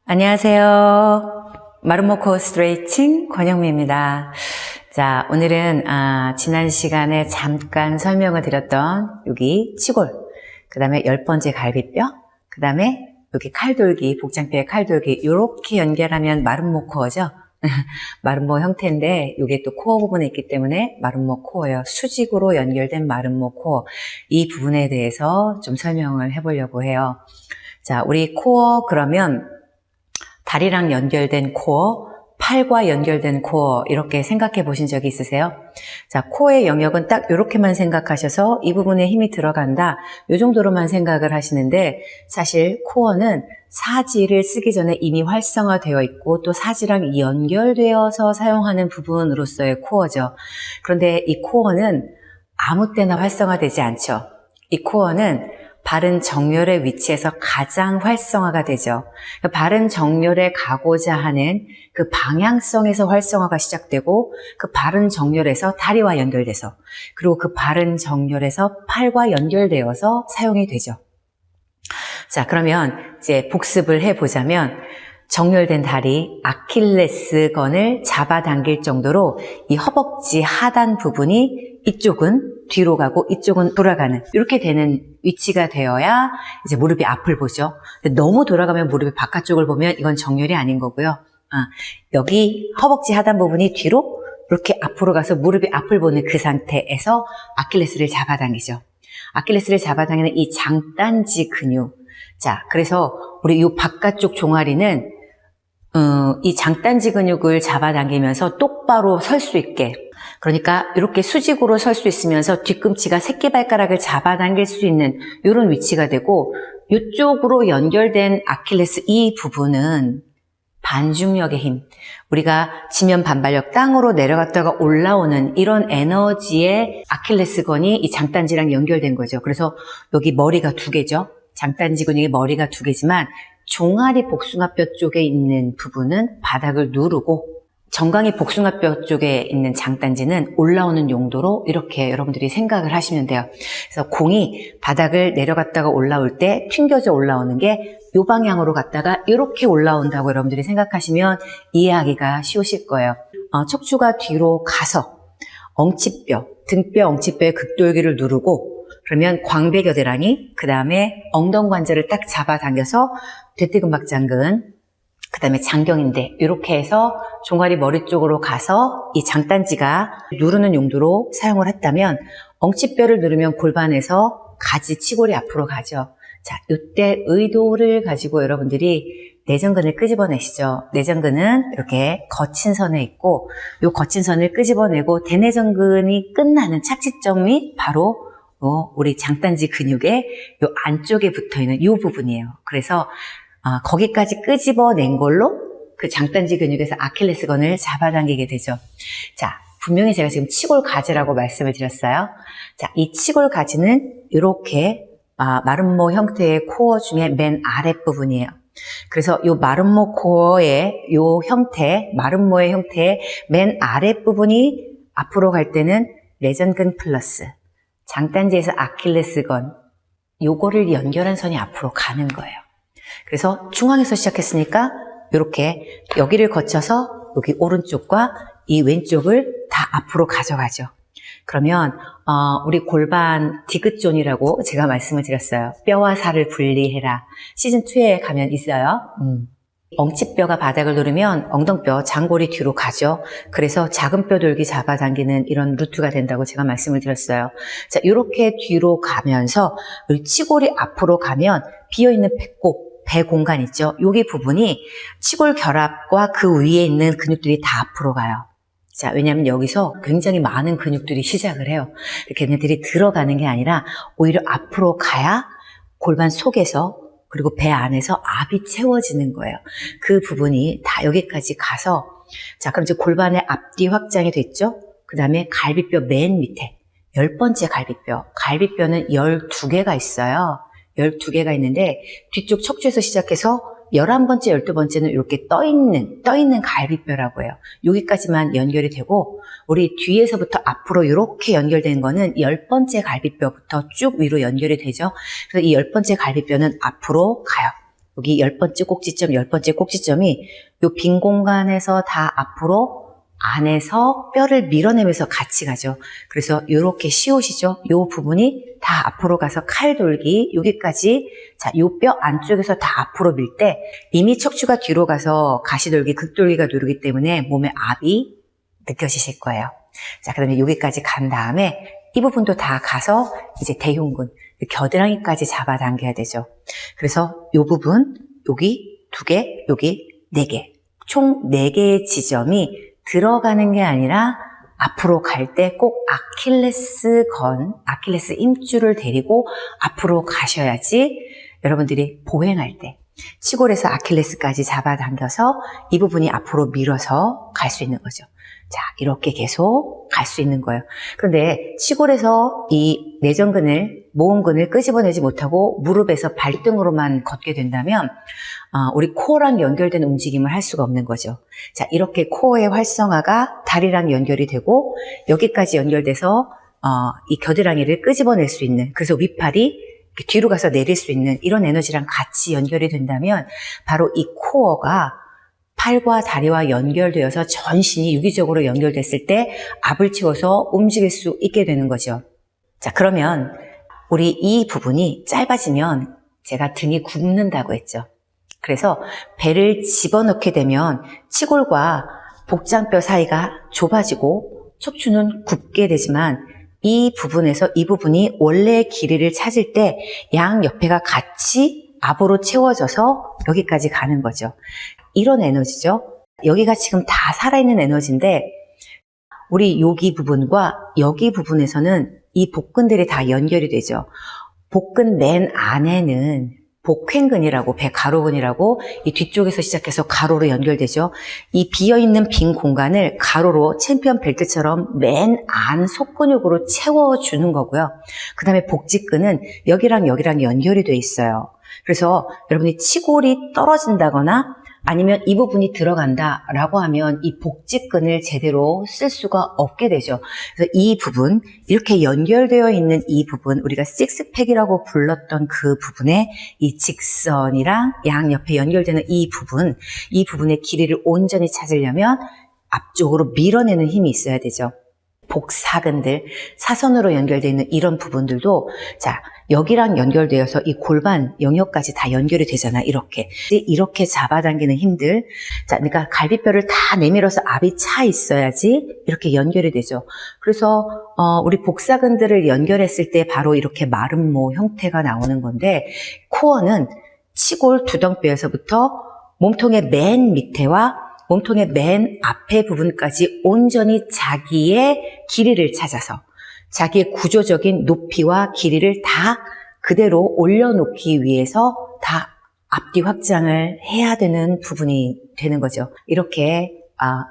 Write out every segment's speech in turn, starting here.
안녕하세요. 마름모 스트레칭 권영미입니다. 자, 오늘은 지난 시간에 잠깐 설명을 드렸던 여기 치골, 그 다음에 10번째 갈비뼈, 그 다음에 여기 칼돌기, 복장뼈의 칼돌기 이렇게 연결하면 마름모 코어죠. 마름모 형태인데 이게 또 코어 부분에 있기 때문에 마름모 코어예요. 수직으로 연결된 마름모 코어, 이 부분에 대해서 좀 설명을 해보려고 해요. 자, 우리 코어 그러면 다리랑 연결된 코어, 팔과 연결된 코어 이렇게 생각해 보신 적이 있으세요? 자, 코어의 영역은 딱 이렇게만 생각하셔서 이 부분에 힘이 들어간다, 이 정도로만 생각을 하시는데, 사실 코어는 사지를 쓰기 전에 이미 활성화되어 있고 또 사지랑 연결되어서 사용하는 부분으로서의 코어죠. 그런데 이 코어는 아무 때나 활성화되지 않죠. 이 코어는 바른 정렬의 위치에서 가장 활성화가 되죠. 바른 정렬에 가고자 하는 그 방향성에서 활성화가 시작되고, 그 바른 정렬에서 다리와 연결돼서, 그리고 그 바른 정렬에서 팔과 연결되어서 사용이 되죠. 자, 그러면 이제 복습을 해보자면, 정렬된 다리, 아킬레스건을 잡아당길 정도로 이 허벅지 하단 부분이 이쪽은 뒤로 가고 이쪽은 돌아가는, 이렇게 되는 위치가 되어야 이제 무릎이 앞을 보죠. 근데 너무 돌아가면 무릎이 바깥쪽을 보면 이건 정렬이 아닌 거고요. 여기 허벅지 하단 부분이 뒤로 이렇게 앞으로 가서 무릎이 앞을 보는 그 상태에서 아킬레스를 잡아당기죠. 아킬레스를 잡아당기는 이 장단지 근육. 자, 그래서 우리 이 바깥쪽 종아리는 이 장단지 근육을 잡아당기면서 똑바로 설 수 있게, 그러니까 이렇게 수직으로 설 수 있으면서 뒤꿈치가 새끼발가락을 잡아당길 수 있는 이런 위치가 되고, 이쪽으로 연결된 아킬레스 이 부분은 반중력의 힘, 우리가 지면 반발력, 땅으로 내려갔다가 올라오는 이런 에너지의 아킬레스건이 이 장단지랑 연결된 거죠. 그래서 여기 머리가 두 개죠. 장단지 근육의 머리가 두 개지만 종아리 복숭아뼈 쪽에 있는 부분은 바닥을 누르고, 정강이 복숭아뼈 쪽에 있는 장단지는 올라오는 용도로 이렇게 여러분들이 생각을 하시면 돼요. 그래서 공이 바닥을 내려갔다가 올라올 때 튕겨져 올라오는 게 이 방향으로 갔다가 이렇게 올라온다고 여러분들이 생각하시면 이해하기가 쉬우실 거예요. 척추가 뒤로 가서 엉치뼈, 등뼈 엉치뼈의 극돌기를 누르고, 그러면 광배겨드랑이, 그 다음에 엉덩관절을 딱 잡아당겨서 대퇴근막장근, 그 다음에 장경인대, 이렇게 해서 종아리 머리 쪽으로 가서 이 장단지가 누르는 용도로 사용을 했다면, 엉치뼈를 누르면 골반에서 가지 치골이 앞으로 가죠. 자, 이때 의도를 가지고 여러분들이 내전근을 끄집어내시죠. 내전근은 이렇게 거친 선에 있고, 이 거친 선을 끄집어내고 대내전근이 끝나는 착지점이 바로 우리 장단지 근육의 이 안쪽에 붙어있는 이 부분이에요. 그래서 거기까지 끄집어낸 걸로 그 장단지 근육에서 아킬레스건을 잡아당기게 되죠. 자, 분명히 제가 지금 치골 가지라고 말씀을 드렸어요. 자, 이 치골 가지는 이렇게 마름모 형태의 코어 중에 맨 아랫부분이에요. 그래서 이 마름모 코어의 이 형태, 마름모의 형태의 맨 아랫부분이 앞으로 갈 때는 내전근 플러스 장단지에서 아킬레스건, 요거를 연결한 선이 앞으로 가는 거예요. 그래서 중앙에서 시작했으니까 이렇게 여기를 거쳐서 여기 오른쪽과 이 왼쪽을 다 앞으로 가져가죠. 그러면 우리 골반 디귿존이라고 제가 말씀을 드렸어요. 뼈와 살을 분리해라. 시즌2에 가면 있어요. 엉치뼈가 바닥을 누르면 엉덩뼈, 장골이 뒤로 가죠. 그래서 작은 뼈 돌기 잡아당기는 이런 루트가 된다고 제가 말씀을 드렸어요. 자, 이렇게 뒤로 가면서 치골이 앞으로 가면 비어있는 배꼽, 배 공간 있죠. 여기 부분이 치골 결합과 그 위에 있는 근육들이 다 앞으로 가요. 자, 왜냐하면 여기서 굉장히 많은 근육들이 시작을 해요. 걔네들이 들어가는 게 아니라 오히려 앞으로 가야 골반 속에서 그리고 배 안에서 압이 채워지는 거예요. 그 부분이 다 여기까지 가서, 자, 그럼 이제 골반의 앞뒤 확장이 됐죠? 그 다음에 갈비뼈 맨 밑에 10번째 갈비뼈. 갈비뼈는 12개가 있어요. 12개가 있는데 뒤쪽 척추에서 시작해서 11번째, 12번째는 이렇게 떠있는 갈비뼈라고 해요. 여기까지만 연결이 되고, 우리 뒤에서부터 앞으로 이렇게 연결된 거는 10번째 갈비뼈부터 쭉 위로 연결이 되죠. 그래서 이 10번째 갈비뼈는 앞으로 가요. 여기 10번째 꼭지점, 10번째 꼭지점이 요 빈 공간에서 다 앞으로 안에서 뼈를 밀어내면서 같이 가죠. 그래서 이렇게 시옷이죠. 요 부분이 다 앞으로 가서 칼 돌기 여기까지, 자, 요 뼈 안쪽에서 다 앞으로 밀 때 이미 척추가 뒤로 가서 가시돌기, 극돌기가 누르기 때문에 몸에 압이 느껴지실 거예요. 자, 그 다음에 여기까지 간 다음에 이 부분도 다 가서 이제 대흉근, 겨드랑이까지 잡아당겨야 되죠. 그래서 요 부분, 여기 2개, 여기 4개, 총 4개의 지점이 들어가는 게 아니라 앞으로 갈 때 꼭 아킬레스 임줄을 데리고 앞으로 가셔야지 여러분들이 보행할 때 치골에서 아킬레스까지 잡아당겨서 이 부분이 앞으로 밀어서 갈 수 있는 거죠. 자, 이렇게 계속 갈 수 있는 거예요. 그런데 치골에서 이 내전근을, 모음근을 끄집어내지 못하고 무릎에서 발등으로만 걷게 된다면 우리 코어랑 연결된 움직임을 할 수가 없는 거죠. 자, 이렇게 코어의 활성화가 다리랑 연결이 되고 여기까지 연결돼서 이 겨드랑이를 끄집어낼 수 있는, 그래서 윗팔이 뒤로 가서 내릴 수 있는 이런 에너지랑 같이 연결이 된다면 바로 이 코어가 팔과 다리와 연결되어서 전신이 유기적으로 연결됐을 때 압을 채워서 움직일 수 있게 되는 거죠. 자, 그러면 우리 이 부분이 짧아지면 제가 등이 굽는다고 했죠. 그래서 배를 집어넣게 되면 치골과 복장뼈 사이가 좁아지고 척추는 굽게 되지만 이 부분에서 이 부분이 원래의 길이를 찾을 때 양 옆에가 같이 압으로 채워져서 여기까지 가는 거죠. 이런 에너지죠. 여기가 지금 다 살아있는 에너지인데 우리 여기 부분과 여기 부분에서는 이 복근들이 다 연결이 되죠. 복근 맨 안에는 복횡근이라고, 배 가로근이라고 이 뒤쪽에서 시작해서 가로로 연결되죠. 이 비어있는 빈 공간을 가로로 챔피언 벨트처럼 맨 안 속근육으로 채워주는 거고요. 그 다음에 복직근은 여기랑 여기랑 연결이 돼 있어요. 그래서 여러분이 치골이 떨어진다거나 아니면 이 부분이 들어간다라고 하면 이 복직근을 제대로 쓸 수가 없게 되죠. 그래서 이 부분, 이렇게 연결되어 있는 이 부분, 우리가 식스팩이라고 불렀던 그 부분에 이 직선이랑 양옆에 연결되는 이 부분의 길이를 온전히 찾으려면 앞쪽으로 밀어내는 힘이 있어야 되죠. 복사근들, 사선으로 연결되어 있는 이런 부분들도, 자, 여기랑 연결되어서 이 골반 영역까지 다 연결이 되잖아. 이렇게 잡아당기는 힘들. 자, 그러니까 갈비뼈를 다 내밀어서 압이 차 있어야지 이렇게 연결이 되죠. 그래서 우리 복사근들을 연결했을 때 바로 이렇게 마름모 형태가 나오는 건데, 코어는 치골 두덩뼈에서부터 몸통의 맨 밑에와 몸통의 맨 앞에 부분까지 온전히 자기의 길이를 찾아서 자기의 구조적인 높이와 길이를 다 그대로 올려놓기 위해서 다 앞뒤 확장을 해야 되는 부분이 되는 거죠. 이렇게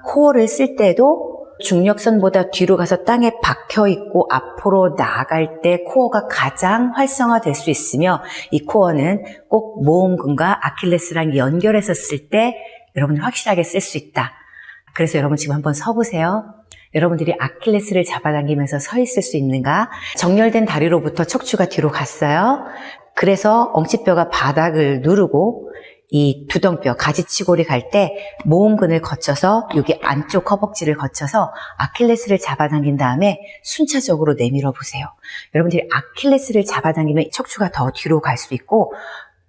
코어를 쓸 때도 중력선보다 뒤로 가서 땅에 박혀 있고 앞으로 나아갈 때 코어가 가장 활성화될 수 있으며, 이 코어는 꼭 모음근과 아킬레스랑 연결해서 쓸 때 여러분이 확실하게 쓸 수 있다. 그래서 여러분 지금 한번 서보세요. 여러분들이 아킬레스를 잡아당기면서 서 있을 수 있는가? 정렬된 다리로부터 척추가 뒤로 갔어요. 그래서 엉치뼈가 바닥을 누르고 이 두덩뼈, 가지치골이 갈 때 모음근을 거쳐서 여기 안쪽 허벅지를 거쳐서 아킬레스를 잡아당긴 다음에 순차적으로 내밀어 보세요. 여러분들이 아킬레스를 잡아당기면 척추가 더 뒤로 갈 수 있고,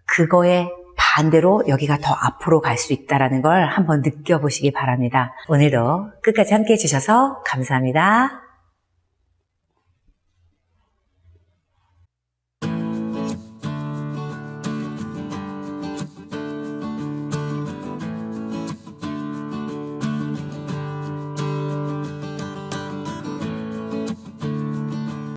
그거에 반대로 여기가 더 앞으로 갈 수 있다는 걸 한번 느껴보시기 바랍니다. 오늘도 끝까지 함께 해주셔서 감사합니다.